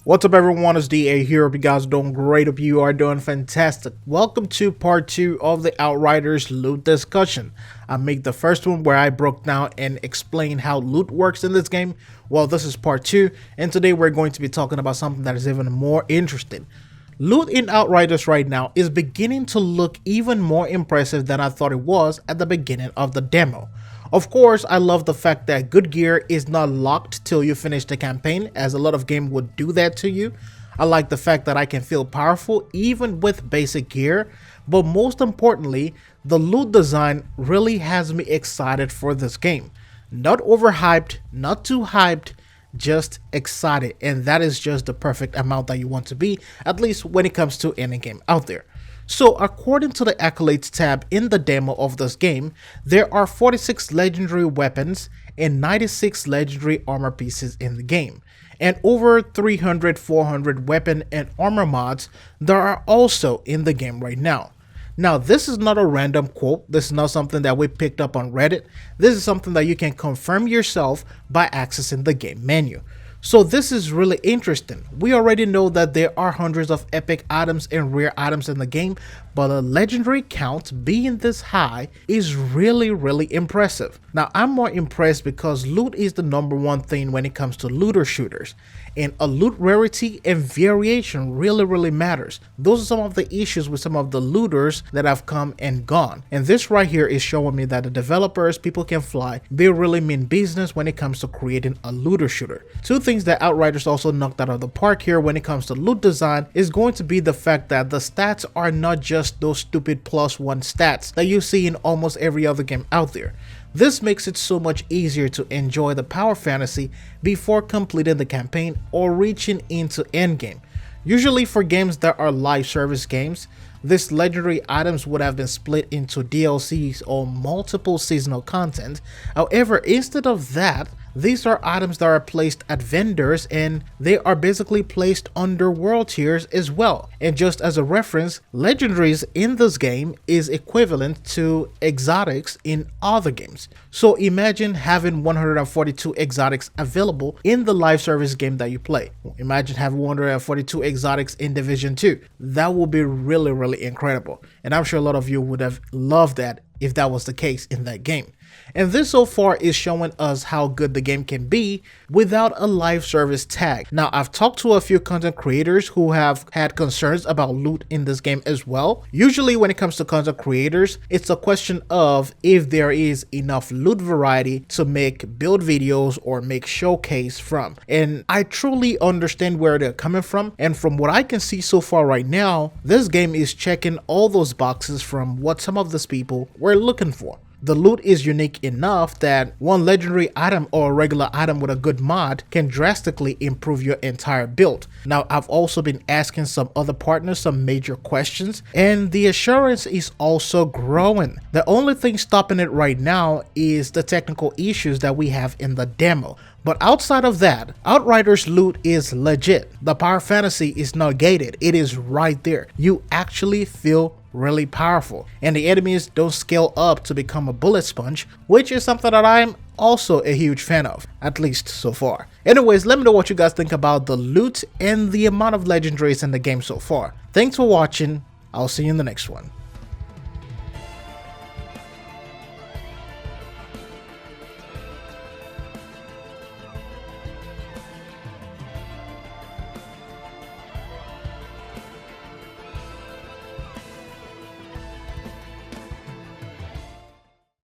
What's up everyone, it's DA here. Hope you guys are doing great, hope you are doing fantastic. Welcome to part 2 of the Outriders loot discussion. I made the first one where I broke down and explained how loot works in this game. Well, this is part 2, and today we're going to be talking about something that is even more interesting. Loot in Outriders right now is beginning to look even more impressive than I thought it was at the beginning of the demo. Of course, I love the fact that good gear is not locked till you finish the campaign, as a lot of games would do that to you. I like the fact that I can feel powerful even with basic gear, but most importantly, the loot design really has me excited for this game. Not overhyped, not too hyped, just excited, and that is just the perfect amount that you want to be, at least when it comes to any game out there. So according to the accolades tab in the demo of this game, there are 46 legendary weapons and 96 legendary armor pieces in the game, and over 400 weapon and armor mods that are also in the game right now. Now, this is not a random quote, this is not something that we picked up on Reddit, this is something that you can confirm yourself by accessing the game menu. So this is really interesting. We already know that there are hundreds of epic items and rare items in the game, but a legendary count being this high is really impressive. Now, I'm more impressed because loot is the #1 thing when it comes to looter shooters, and a loot rarity and variation really matters. Those are some of the issues with some of the looters that have come and gone, and this right here is showing me that the developers, people can fly, they really mean business when it comes to creating a looter shooter. Two things that Outriders also knocked out of the park here when it comes to loot design is going to be the fact that the stats are not just those stupid +1 stats that you see in almost every other game out there. This makes it so much easier to enjoy the power fantasy before completing the campaign or reaching into endgame. Usually for games that are live service games, these legendary items would have been split into DLCs or multiple seasonal content. However, instead of that, these are items that are placed at vendors, and they are basically placed under world tiers as well. And just as a reference, legendaries in this game is equivalent to exotics in other games. So imagine having 142 exotics available in the live service game that you play. Imagine having 142 exotics in Division 2. That would be really incredible. And I'm sure a lot of you would have loved that if that was the case in that game. And this so far is showing us how good the game can be without a live service tag. Now, I've talked to a few content creators who have had concerns about loot in this game as well. Usually when it comes to content creators, it's a question of if there is enough loot variety to make build videos or make showcase from. And I truly understand where they're coming from. And from what I can see so far right now, this game is checking all those boxes from what some of these people were looking for. The loot is unique enough that one legendary item or a regular item with a good mod can drastically improve your entire build. Now, I've also been asking some other partners some major questions, and the assurance is also growing. The only thing stopping it right now is the technical issues that we have in the demo. But outside of that, Outriders loot is legit. The power fantasy is not gated, it is right there. You actually feel really powerful, and the enemies don't scale up to become a bullet sponge, which is something that I'm also a huge fan of, at least so far. Anyways, let me know what you guys think about the loot and the amount of legendaries in the game so far. Thanks for watching, I'll see you in the next one.